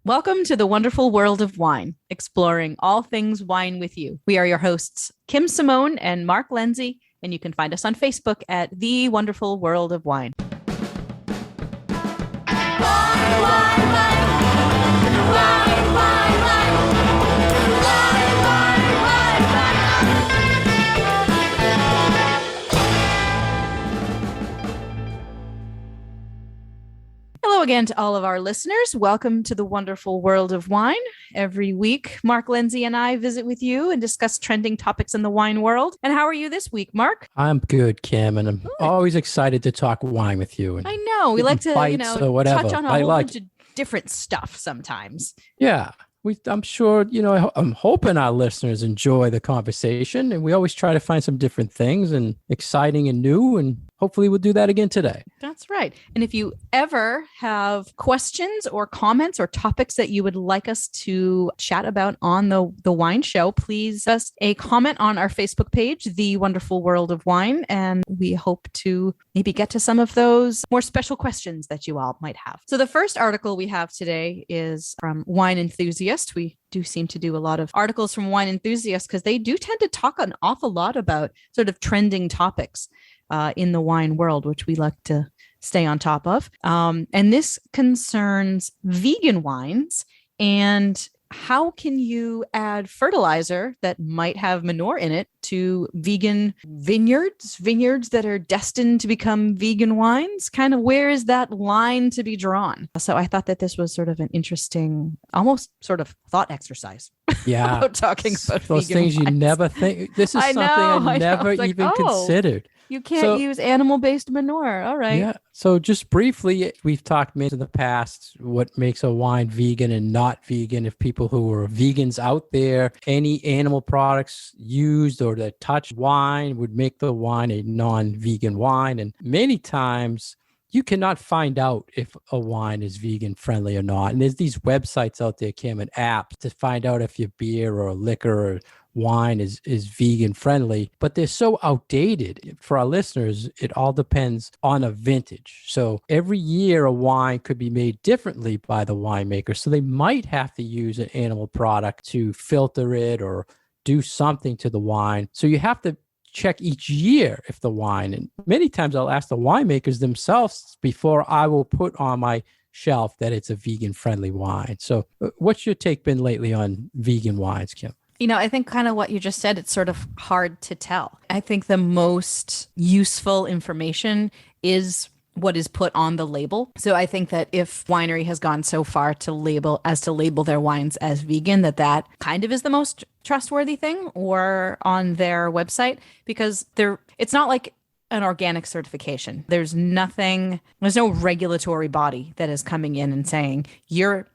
Welcome to the wonderful world of wine, exploring all things wine with you. We are your hosts, Kim Simone and Mark Lindsay, and you can find us on Facebook at The Wonderful World of Wine. Hello again to all of our listeners. Welcome to the wonderful world of wine. Every week, Mark Lindsay and I visit with you and discuss trending topics in the wine world. And how are you this week, Mark? I'm good, Kim, and I'm always excited to talk wine with you. And I know. We like to, touch on a whole bunch of different stuff sometimes. Yeah. I'm sure, I'm hoping our listeners enjoy the conversation, and we always try to find some different things and exciting and new, and hopefully we'll do that again today. That's right. And if you ever have questions or comments or topics that you would like us to chat about on the wine show, please just a comment on our Facebook page, The Wonderful World of Wine, and we hope to maybe get to some of those more special questions that you all might have. So the first article we have today is from Wine Enthusiast. We do seem to do a lot of articles from Wine Enthusiasts because they do tend to talk an awful lot about sort of trending topics in the wine world, which we like to stay on top of. And this concerns vegan wines and how can you add fertilizer that might have manure in it to vegan vineyards that are destined to become vegan wines? Kind of where is that line to be drawn? So I thought that this was sort of an interesting, almost sort of thought exercise. Yeah. About talking about those vegan things wines. You never think. This is something I never like, even considered. You can't use animal-based manure. All right. Yeah. So just briefly, we've talked in the past what makes a wine vegan and not vegan. If people who are vegans out there, any animal products used or that touch wine would make the wine a non-vegan wine. And many times you cannot find out if a wine is vegan friendly or not. And there's these websites out there, Kim, and apps to find out if your beer or liquor or wine is vegan friendly, but they're so outdated. For our listeners, it all depends on a vintage. So every year a wine could be made differently by the winemaker. So they might have to use an animal product to filter it or do something to the wine. So you have to check each year if the wine, and many times I'll ask the winemakers themselves before I will put on my shelf that it's a vegan friendly wine. So what's your take been lately on vegan wines, Kim? I think kind of what you just said, it's sort of hard to tell. I think the most useful information is what is put on the label. So I think that if winery has gone so far to label their wines as vegan, that kind of is the most trustworthy thing, or on their website, because it's not like an organic certification. There's no regulatory body that is coming in and saying your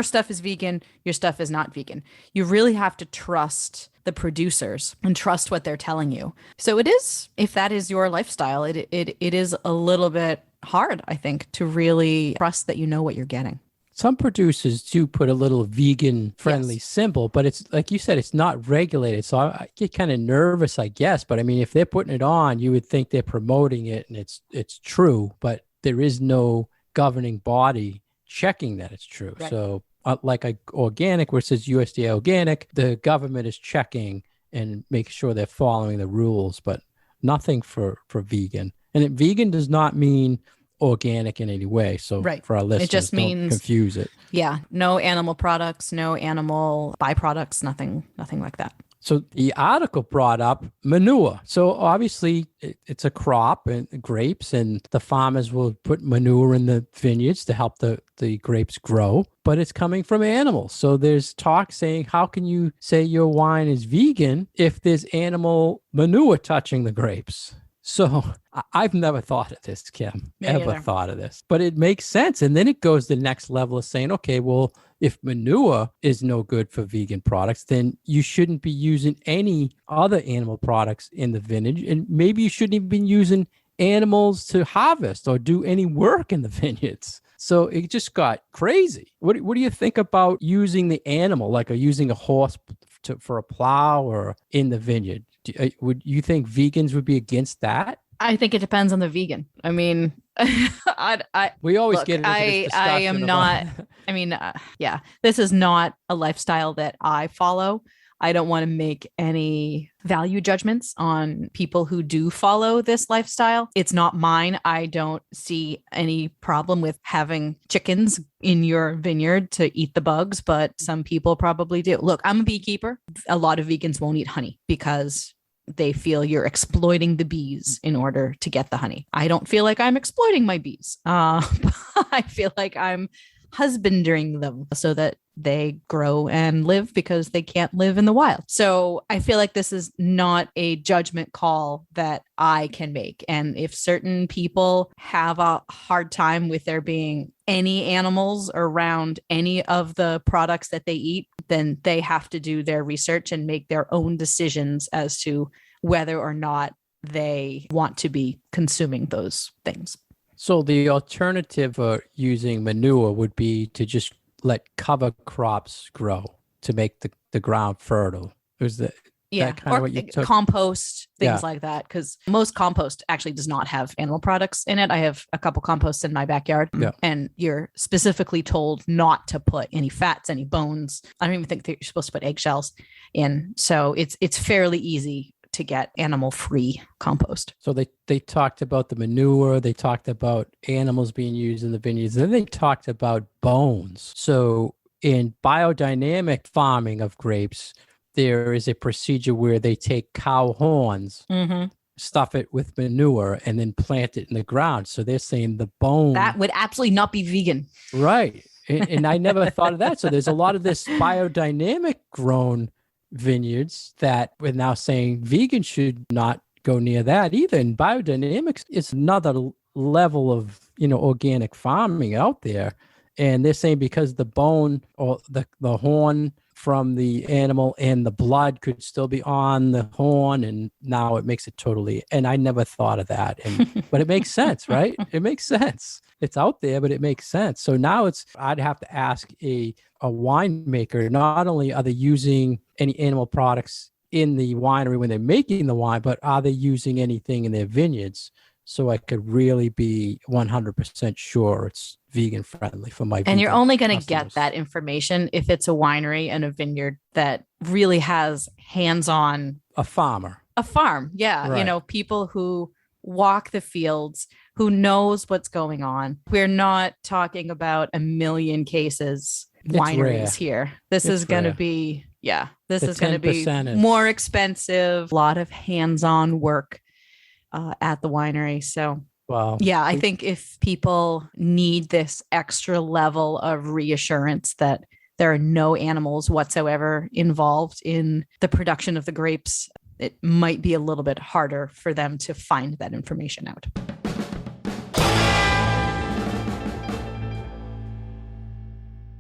stuff is vegan, your stuff is not vegan. You really have to trust the producers and trust what they're telling you. So it is, if that is your lifestyle, it is a little bit hard, I think, to really trust that you know what you're getting. Some producers do put a little vegan friendly symbol, but it's like you said, it's not regulated. So I get kind of nervous, I guess. But I mean, if they're putting it on, you would think they're promoting it and it's true, but there is no governing body checking that it's true. Right. So like organic, where it says USDA organic, the government is checking and making sure they're following the rules, but nothing for vegan. And vegan does not mean organic in any way. So for our listeners, it just means, don't confuse it. Yeah. No animal products, no animal byproducts, nothing like that. So the article brought up manure. So obviously it's a crop and grapes, and the farmers will put manure in the vineyards to help the grapes grow, but it's coming from animals. So there's talk saying, how can you say your wine is vegan if there's animal manure touching the grapes? So I've never thought of this, Kim, thought of this, but it makes sense. And then it goes the next level of saying, okay, well, if manure is no good for vegan products, then you shouldn't be using any other animal products in the vineyard. And maybe you shouldn't even be using animals to harvest or do any work in the vineyards. So it just got crazy. What do you think about using the animal, like using a horse for a plow or in the vineyard? Would you think vegans would be against that? I think it depends on the vegan. I mean, We always look, get into this discussion. I am not. I mean, yeah, this is not a lifestyle that I follow. I don't want to make any value judgments on people who do follow this lifestyle. It's not mine. I don't see any problem with having chickens in your vineyard to eat the bugs, but some people probably do. Look, I'm a beekeeper. A lot of vegans won't eat honey because they feel you're exploiting the bees in order to get the honey. I don't feel like I'm exploiting my bees. I feel like I'm husbanding them so that they grow and live because they can't live in the wild. So I feel like this is not a judgment call that I can make. And if certain people have a hard time with there being any animals around any of the products that they eat, then they have to do their research and make their own decisions as to whether or not they want to be consuming those things. So the alternative for using manure would be to just let cover crops grow to make the ground fertile. Is that kind of what you took? Compost, things like that, because most compost actually does not have animal products in it. I have a couple composts in my backyard, and you're specifically told not to put any fats, any bones. I don't even think that you're supposed to put eggshells in. So it's fairly easy to get animal-free compost. So they talked about the manure, they talked about animals being used in the vineyards, then they talked about bones. So in biodynamic farming of grapes, there is a procedure where they take cow horns, stuff it with manure, and then plant it in the ground. So they're saying the bone... That would absolutely not be vegan. Right. And I never thought of that. So there's a lot of this biodynamic grown vineyards that we're now saying vegan should not go near that either. And biodynamics is another level of, organic farming out there. And they're saying because the bone or the horn from the animal and the blood could still be on the horn, and now it makes it totally, and I never thought of that. But it makes sense, right? It makes sense. It's out there, but it makes sense. So now I'd have to ask a winemaker, not only are they using any animal products in the winery when they're making the wine, but are they using anything in their vineyards? So I could really be 100% sure it's vegan friendly for my And you're only going to customers. get that information if it's a winery and a vineyard that really has hands-on. A farm. Yeah. Right. People who walk the fields, who knows what's going on. We're not talking about a million cases wineries here. This is going to be, this is going to be more expensive, a lot of hands-on work at the winery. So, I think if people need this extra level of reassurance that there are no animals whatsoever involved in the production of the grapes, it might be a little bit harder for them to find that information out.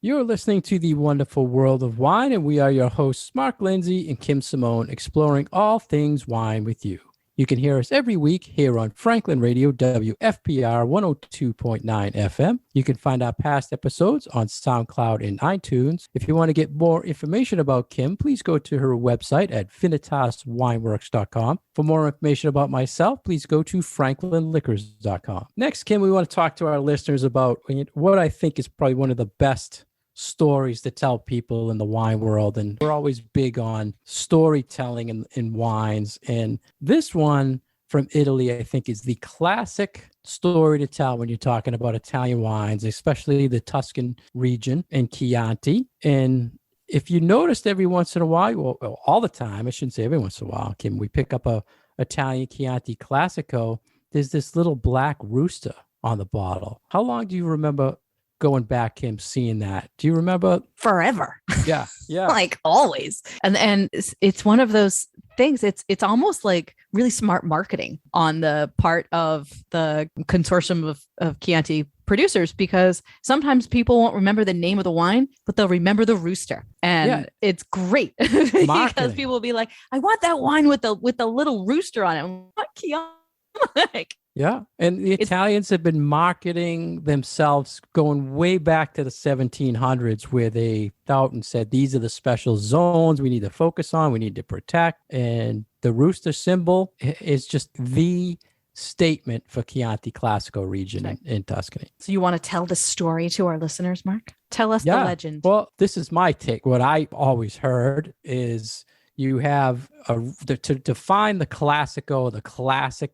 You're listening to The Wonderful World of Wine, and we are your hosts, Mark Lindsay and Kim Simone, exploring all things wine with you. You can hear us every week here on Franklin Radio, WFPR 102.9 FM. You can find our past episodes on SoundCloud and iTunes. If you want to get more information about Kim, please go to her website at finitaswineworks.com. For more information about myself, please go to franklinliquors.com. Next, Kim, we want to talk to our listeners about what I think is probably one of the best stories to tell people in the wine world. And we're always big on storytelling in wines. And this one from Italy, I think, is the classic story to tell when you're talking about Italian wines, especially the Tuscan region and Chianti. And if you noticed every once in a while, well, all the time, I shouldn't say every once in a while, Kim, we pick up a Italian Chianti Classico, there's this little black rooster on the bottle. How long do you remember going back, Kim, seeing that? Do you remember? Forever. Yeah. Like always. And it's one of those things. It's almost like really smart marketing on the part of the consortium of Chianti producers, because sometimes people won't remember the name of the wine, but they'll remember the rooster. And it's great because people will be like, I want that wine with the little rooster on it. What Chianti? Yeah. And the Italians have been marketing themselves going way back to the 1700s, where they thought and said, these are the special zones we need to focus on, we need to protect. And the rooster symbol is just the statement for Chianti Classico region in Tuscany. So you want to tell the story to our listeners, Mark? Tell us the legend. Well, this is my take. What I always heard is you have to define the Classico,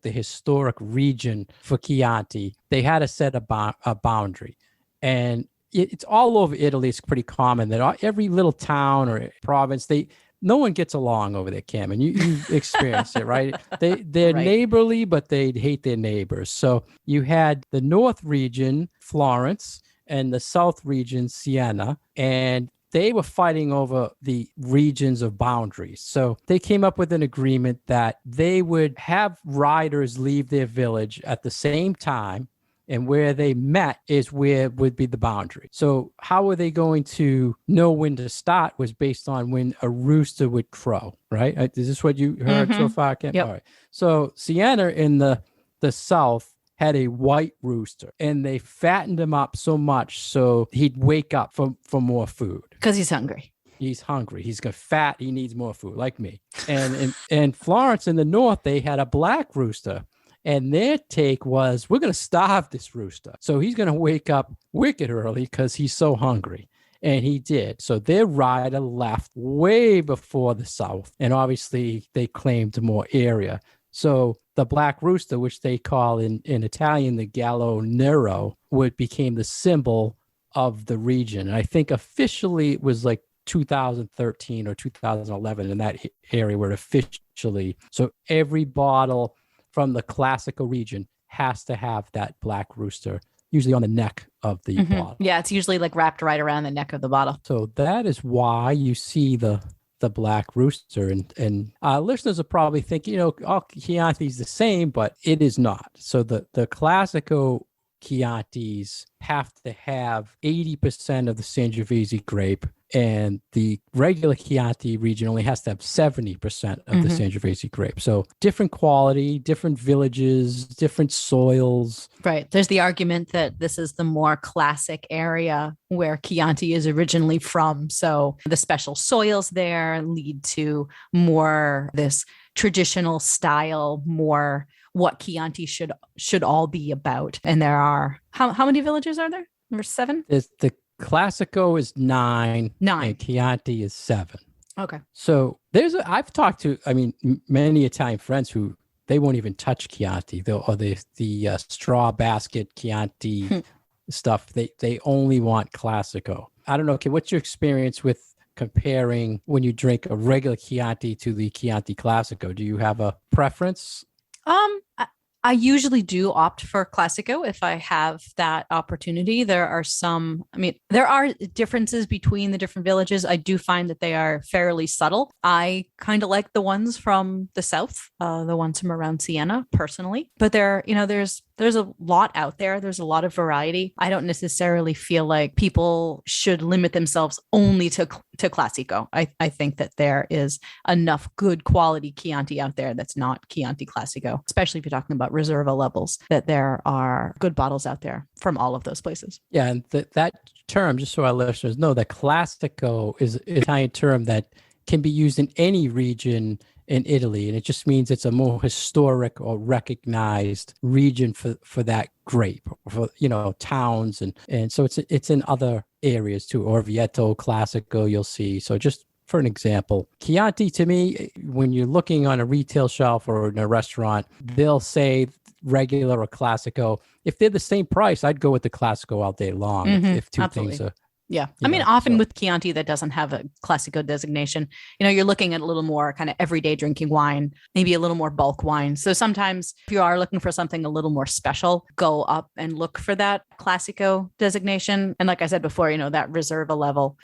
the historic region for Chianti, they had to set a boundary. And it's all over Italy. It's pretty common that every little town or province, no one gets along over there, Cam, and you experience it, right? They're right. neighborly, but they hate their neighbors. So you had the North region, Florence, and the South region, Siena, and they were fighting over the regions of boundaries. So they came up with an agreement that they would have riders leave their village at the same time, and where they met is where would be the boundary. So how are they going to know when to start was based on when a rooster would crow, right? Is this what you heard so far, Ken? Yep. All right. So Siena in the south had a white rooster, and they fattened him up so much so he'd wake up for more food. Because he's hungry. He's hungry. He's got fat. He needs more food, like me. And in Florence in the north, they had a black rooster. And their take was, we're going to starve this rooster. So he's going to wake up wicked early because he's so hungry. And he did. So their rider left way before the South. And obviously, they claimed more area. So the black rooster, which they call in Italian the Gallo Nero, became the symbol of the region. And I think officially it was like 2013 or 2011 in that area where officially, so every bottle from the Classico region has to have that black rooster, usually on the neck of the bottle. Yeah, it's usually like wrapped right around the neck of the bottle. So that is why you see the black rooster. And listeners are probably thinking, Chianti's the same, but it is not. So the Classico Chiantis have to have 80% of the Sangiovese grape, and the regular Chianti region only has to have 70% of the Sangiovese grape. So different quality, different villages, different soils. Right. There's the argument that this is the more classic area where Chianti is originally from. So the special soils there lead to more this traditional style, more what Chianti should all be about. And there are, how many villages are there? There's 7? The Classico is 9. And Chianti is 7. Okay. So I've talked to, many Italian friends who they won't even touch Chianti, the straw basket Chianti stuff. They only want Classico. I don't know. Okay, what's your experience with comparing when you drink a regular Chianti to the Chianti Classico? Do you have a preference? I usually do opt for Classico if I have that opportunity. There are differences between the different villages. I do find that they are fairly subtle. I kind of like the ones from the south, the ones from around Siena personally, but there's a lot out there. There's a lot of variety. I don't necessarily feel like people should limit themselves only to Classico. I think that there is enough good quality Chianti out there that's not Chianti Classico, especially if you're talking about Reserva levels, that there are good bottles out there from all of those places. Yeah, and that term, just so our listeners know, that Classico is an Italian term that can be used in any region in Italy, and it just means it's a more historic or recognized region for that grape, for towns, and so it's in other areas too. Orvieto, Classico, you'll see. So just for an example, Chianti, to me, when you're looking on a retail shelf or in a restaurant, they'll say regular or Classico. If they're the same price, I'd go with the Classico all day long. If two absolutely. things are. Yeah. Often with Chianti that doesn't have a Classico designation, you're looking at a little more kind of everyday drinking wine, maybe a little more bulk wine. So sometimes if you are looking for something a little more special, go up and look for that Classico designation. And like I said before, that Reserva level,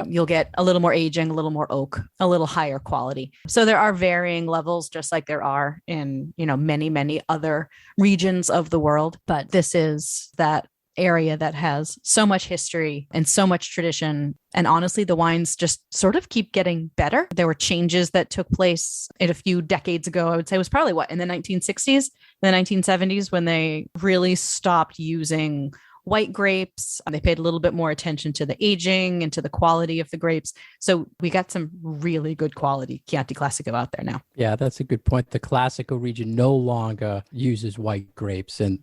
you'll get a little more aging, a little more oak, a little higher quality. So there are varying levels, just like there are in, many, many other regions of the world. But this is that area that has so much history and so much tradition. And honestly, the wines just sort of keep getting better. There were changes that took place a few decades ago. I would say it was probably in the 1960s, the 1970s, when they really stopped using white grapes. They paid a little bit more attention to the aging and to the quality of the grapes. So we got some really good quality Chianti Classico out there now. Yeah, that's a good point. The Classico region no longer uses white grapes, and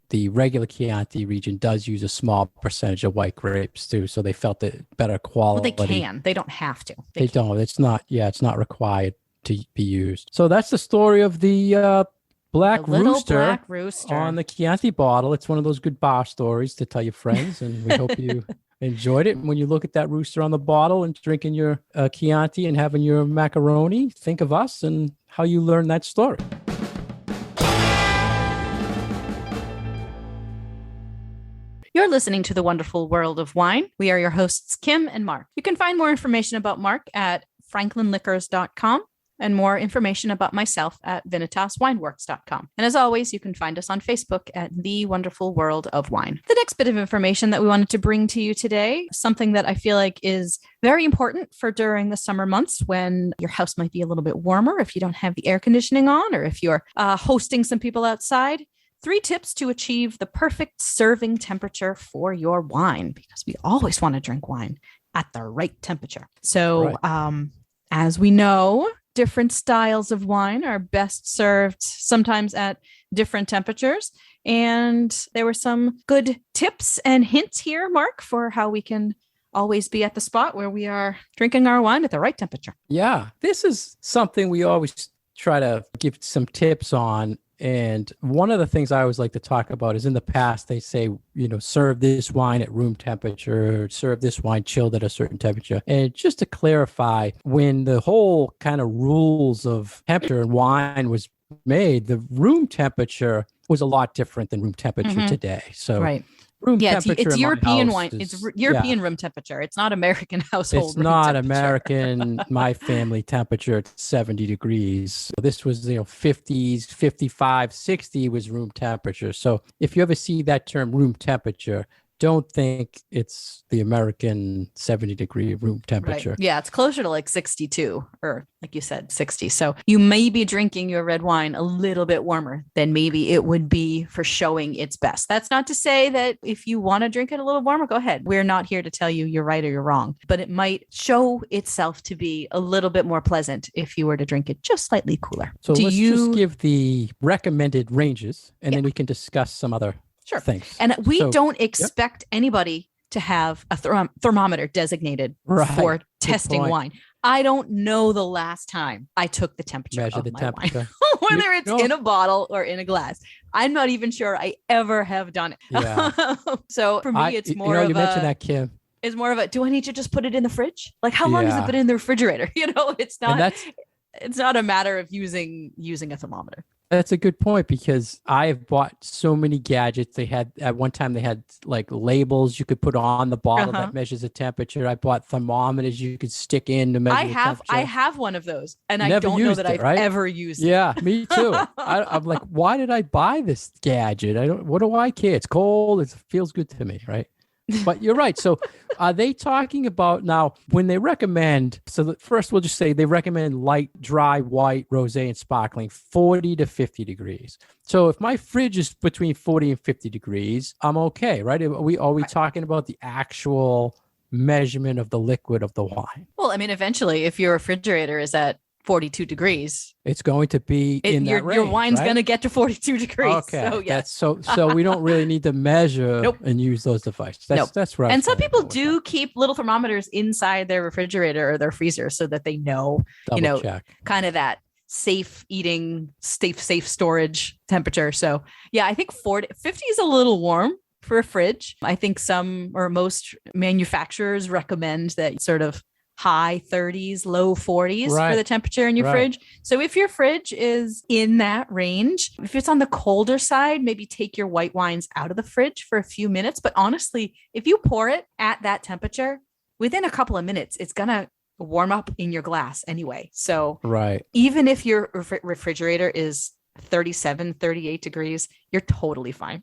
the regular Chianti region does use a small percentage of white grapes too. So they felt it better quality. Well, they can. They don't have to. They don't. It's not. Yeah, it's not required to be used. So that's the story of the Black Rooster on the Chianti bottle. It's one of those good bar stories to tell your friends, and we hope you enjoyed it. And when you look at that rooster on the bottle and drinking your Chianti and having your macaroni, think of us and how you learned that story. You're listening to The Wonderful World of Wine. We are your hosts, Kim and Mark. You can find more information about Mark at franklinliquors.com and more information about myself at vinitaswineworks.com. And as always, you can find us on Facebook at The Wonderful World of Wine. The next bit of information that we wanted to bring to you today, something that I feel like is very important for during the summer months when your house might be a little bit warmer, if you don't have the air conditioning on, or if you're hosting some people outside. 3 tips to achieve the perfect serving temperature for your wine, because we always want to drink wine at the right temperature. So, as we know, different styles of wine are best served sometimes at different temperatures. And there were some good tips and hints here, Mark, for how we can always be at the spot where we are drinking our wine at the right temperature. Yeah, this is something we always try to give some tips on. And one of the things I always like to talk about is in the past, they say, serve this wine at room temperature, serve this wine chilled at a certain temperature. And just to clarify, when the whole kind of rules of temperature and wine was made, the room temperature was a lot different than room temperature today. So room temperature it's European wine. It's European room temperature. It's not American household. It's not American. My family temperature at 70 degrees. This was 50s, 55, 60 was room temperature. So if you ever see that term room temperature, don't think it's the American 70-degree room temperature. Right. Yeah, it's closer to like 62 or like you said, 60. So you may be drinking your red wine a little bit warmer than maybe it would be for showing its best. That's not to say that if you want to drink it a little warmer, go ahead. We're not here to tell you you're right or you're wrong, but it might show itself to be a little bit more pleasant if you were to drink it just slightly cooler. So let's just give the recommended ranges and then we can discuss some other things. And we don't expect anybody to have a thermometer designated for testing wine. I don't know the last time I took the temperature of my wine, whether it's in a bottle or in a glass. I'm not even sure I ever have done it. Yeah. So for me, it's more of you mentioned that, Kim. It's more of a, do I need to just put it in the fridge? Like how long has it been in the refrigerator? It's not. It's not a matter of using a thermometer. That's a good point, because I have bought so many gadgets. They had at one time, they had like labels you could put on the bottle that measures the temperature. I bought thermometers you could stick in to measure the temperature. I have one of those, and I don't know that I've ever used it. Yeah, me too. I'm like, why did I buy this gadget? What do I care? It's cold. It feels good to me, right? But you're right. So are they talking about now when they recommend, first we'll just say they recommend light, dry, white, rosé, and sparkling 40 to 50 degrees. So if my fridge is between 40 and 50 degrees, I'm okay, right? Are we talking about the actual measurement of the liquid of the wine? Well, I mean, eventually, if your refrigerator is at 42 degrees, it's going to be in that range, your wine's going to get to 42 degrees. Okay. So, yes. So we don't really need to measure and use those devices. That's right. And some people do keep little thermometers inside their refrigerator or their freezer so that they know, check. Kind of that safe eating, safe storage temperature. So yeah, I think 50 is a little warm for a fridge. I think some or most manufacturers recommend that sort of high 30s, low 40s for the temperature in your fridge. So if your fridge is in that range, if it's on the colder side, maybe take your white wines out of the fridge for a few minutes. But honestly, if you pour it at that temperature, within a couple of minutes, it's going to warm up in your glass anyway. So even if your refrigerator is 37, 38 degrees, you're totally fine.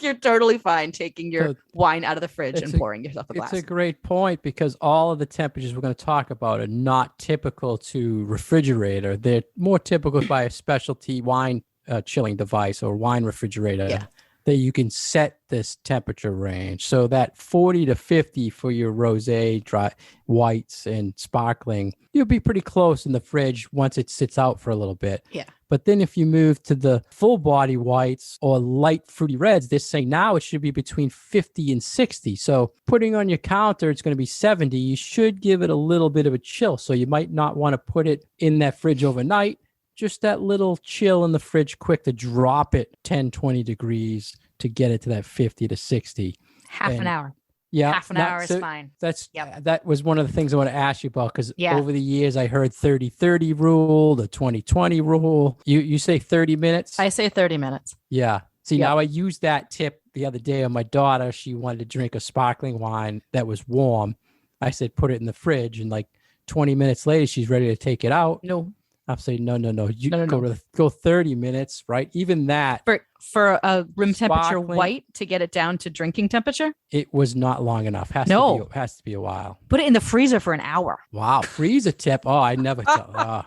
You're totally fine taking your wine out of the fridge and pouring yourself a glass. It's a great point, because all of the temperatures we're going to talk about are not typical to refrigerator. They're more typical by a specialty wine chilling device or wine refrigerator that you can set this temperature range. So that 40 to 50 for your rosé, dry whites, and sparkling, you'll be pretty close in the fridge once it sits out for a little bit. Yeah. But then if you move to the full body whites or light fruity reds, they're saying now it should be between 50 and 60. So putting on your counter, it's going to be 70. You should give it a little bit of a chill. So you might not want to put it in that fridge overnight. Just that little chill in the fridge quick to drop it 10, 20 degrees to get it to that 50 to 60. Half an hour. Yeah. Half an hour is fine. That was one of the things I want to ask you about, because Yeah. over the years I heard 30-30 rule, the 20-20 rule. You say 30 minutes? I say 30 minutes. Yeah. See, Yep. now I used that tip the other day on my daughter. She wanted to drink a sparkling wine that was warm. I said, put it in the fridge. And like 20 minutes later, she's ready to take it out. No. I'm saying, no. You No. go 30 minutes, right? Even that. For a room temperature Sparkling. white to get it down to drinking temperature? It was not long enough. Has to be a while. Put it in the freezer for an hour. Wow. Freezer tip. Oh, I never tell.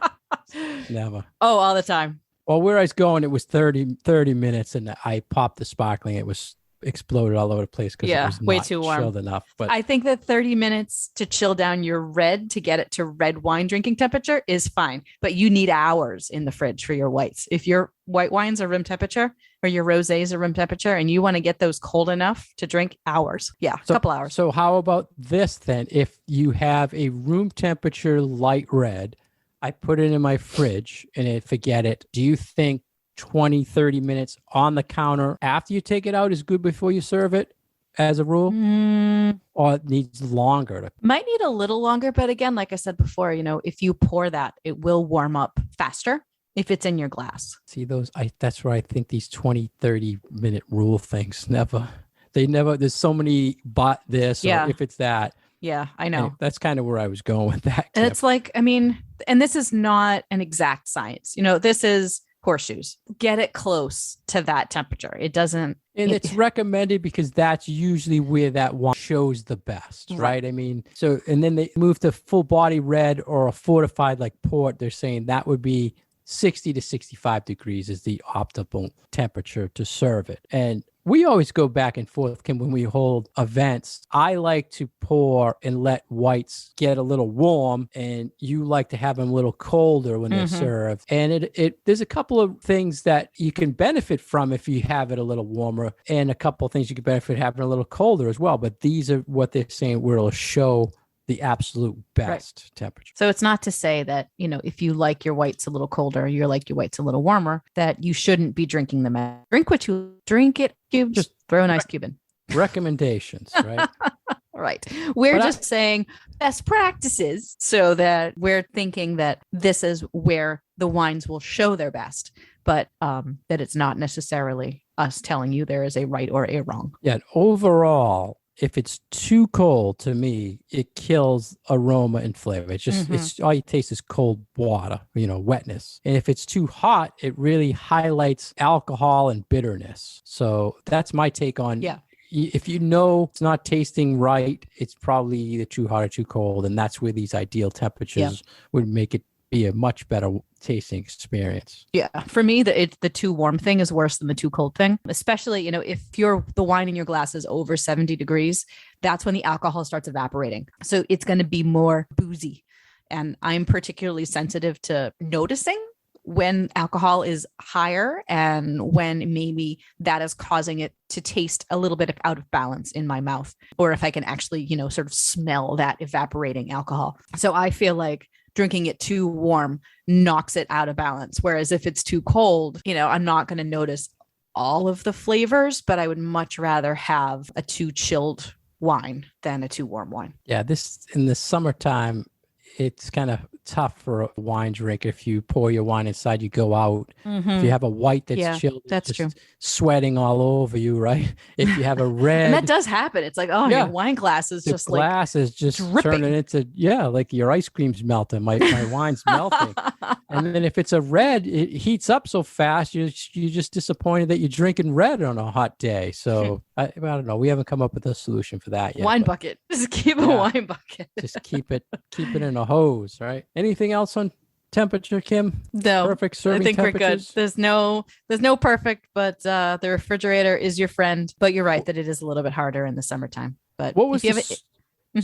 Never. Oh, all the time. Well, where I was going, it was 30 minutes, and I popped the sparkling. It was exploded all over the place because it was way not too warm. chilled enough. But I think that 30 minutes to chill down your red to get it to red wine drinking temperature is fine, but you need hours in the fridge for your whites. If your white wines are room temperature or your rosés are room temperature and you want to get those cold enough to drink, hours. Yeah, a couple hours. So how about this then? If you have a room temperature light red, I put it in my fridge and I forget it. Do you think 20, 30 minutes on the counter after you take it out is good before you serve it as a rule? Or it needs longer? Might need a little longer, but again, like I said before, if you pour that, it will warm up faster if it's in your glass. See that's where I think these 20, 30 minute rule things there's so many but this or if it's that. Yeah, I know. And that's kind of where I was going with that. And it's like, and this is not an exact science. This is horseshoes. Get it close to that temperature. It doesn't. And it's recommended because that's usually where that wine shows the best, right? And then they move to full body red or a fortified like port. They're saying that would be 60 to 65 degrees is the optimal temperature to serve it. And we always go back and forth, Kim, when we hold events. I like to pour and let whites get a little warm, and you like to have them a little colder when they're served. And there's a couple of things that you can benefit from if you have it a little warmer, and a couple of things you can benefit having a little colder as well. But these are what they're saying will show the absolute best temperature. So it's not to say that, if you like your whites a little colder, you like your whites a little warmer, that you shouldn't be drinking them. Drink it cubes, just throw an ice cube in. Recommendations, right? Right. We're just saying best practices so that we're thinking that this is where the wines will show their best, but that it's not necessarily us telling you there is a right or a wrong. Yeah. Overall, if it's too cold, to me, it kills aroma and flavor. It's just, it's all you taste is cold water, wetness. And if it's too hot, it really highlights alcohol and bitterness. So that's my take on, if it's not tasting right, it's probably either too hot or too cold. And that's where these ideal temperatures would make it be a much better tasting experience. Yeah. For me, the too warm thing is worse than the too cold thing, especially, if the wine in your glass is over 70 degrees, that's when the alcohol starts evaporating. So it's going to be more boozy. And I'm particularly sensitive to noticing when alcohol is higher and when maybe that is causing it to taste a little bit out of balance in my mouth, or if I can actually, sort of smell that evaporating alcohol. So I feel like drinking it too warm knocks it out of balance. Whereas if it's too cold, I'm not going to notice all of the flavors, but I would much rather have a too chilled wine than a too warm wine. Yeah. This in the summertime, it's kind of tough for a wine drinker. If you pour your wine inside, you go out. If you have a white that's chilled, that's true. Sweating all over you, right? If you have a red, and that does happen. It's like, your wine glass is just like glass is just dripping. Turning into like your ice cream's melting. My wine's melting. And then if it's a red, it heats up so fast. You're just disappointed that you're drinking red on a hot day. So I don't know. We haven't come up with a solution for that yet. Wine bucket. Just keep a wine bucket. Just keep it in a hose, right? Anything else on temperature, Kim? No, Perfect serving I think we're good. temperatures? There's no perfect, but the refrigerator is your friend. But you're right that it is a little bit harder in the summertime. But What was if you the have it,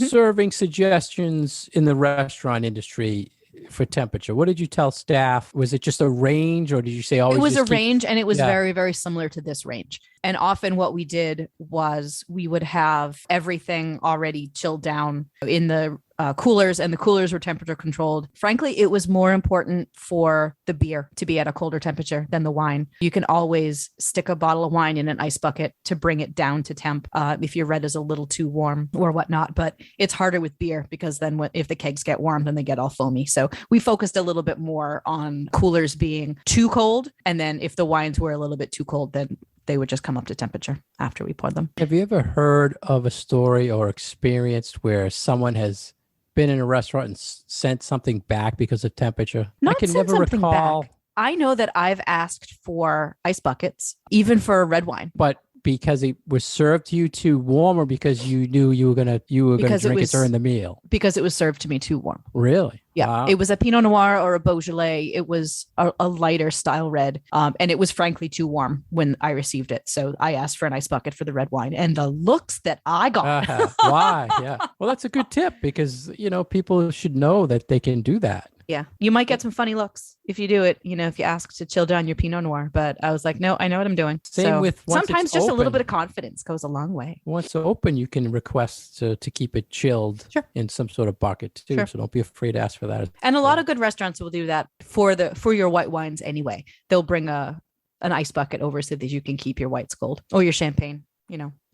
Mhm. serving suggestions in the restaurant industry for temperature? What did you tell staff? Was it just a range, or did you say always? It was just a range, and it was Yeah. very, very similar to this range. And often what we did was we would have everything already chilled down in the coolers, and the coolers were temperature controlled. Frankly, it was more important for the beer to be at a colder temperature than the wine. You can always stick a bottle of wine in an ice bucket to bring it down to temp if your red is a little too warm or whatnot. But it's harder with beer because then if the kegs get warm, then they get all foamy. So we focused a little bit more on coolers being too cold. And then if the wines were a little bit too cold, then they would just come up to temperature after we poured them. Have you ever heard of a story or experienced where someone has been in a restaurant and sent something back because of temperature? Not I can sent never something recall, back. I know that I've asked for ice buckets, even for red wine. but because it was served to you too warm, or because you knew you were gonna Because drink it during the meal? Because it was served to me too warm. Really? Yeah, Wow. It was a Pinot Noir or a Beaujolais. It was a lighter style red, and it was frankly too warm when I received it. So I asked for an ice bucket for the red wine, and the looks that I got. Why? Yeah. Well, that's a good tip, because people should know that they can do that. Yeah, you might get some funny looks if you do it, if you ask to chill down your Pinot Noir. But I was like, no, I know what I'm doing. Same with once sometimes it's just a little open. bit of confidence goes a long way. Once open, you can request to keep it chilled in some sort of bucket too. Sure. So don't be afraid to ask for that. And a lot of good restaurants will do that for your white wines anyway. They'll bring an ice bucket over so that you can keep your whites cold, or your champagne,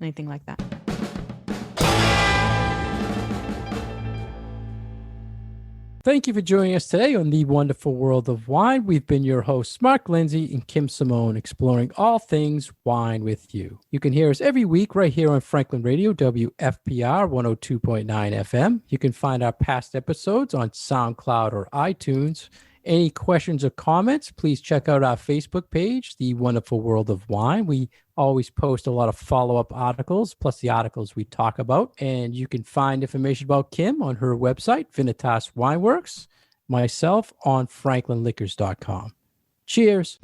anything like that. Thank you for joining us today on The Wonderful World of Wine. We've been your hosts, Mark Lindsay and Kim Simone, exploring all things wine with you. You can hear us every week right here on Franklin Radio, WFPR 102.9 FM. You can find our past episodes on SoundCloud or iTunes. Any questions or comments, please check out our Facebook page, The Wonderful World of Wine. We always post a lot of follow-up articles, plus the articles we talk about. And you can find information about Kim on her website, Vinitas Wineworks, myself on franklinliquors.com. Cheers.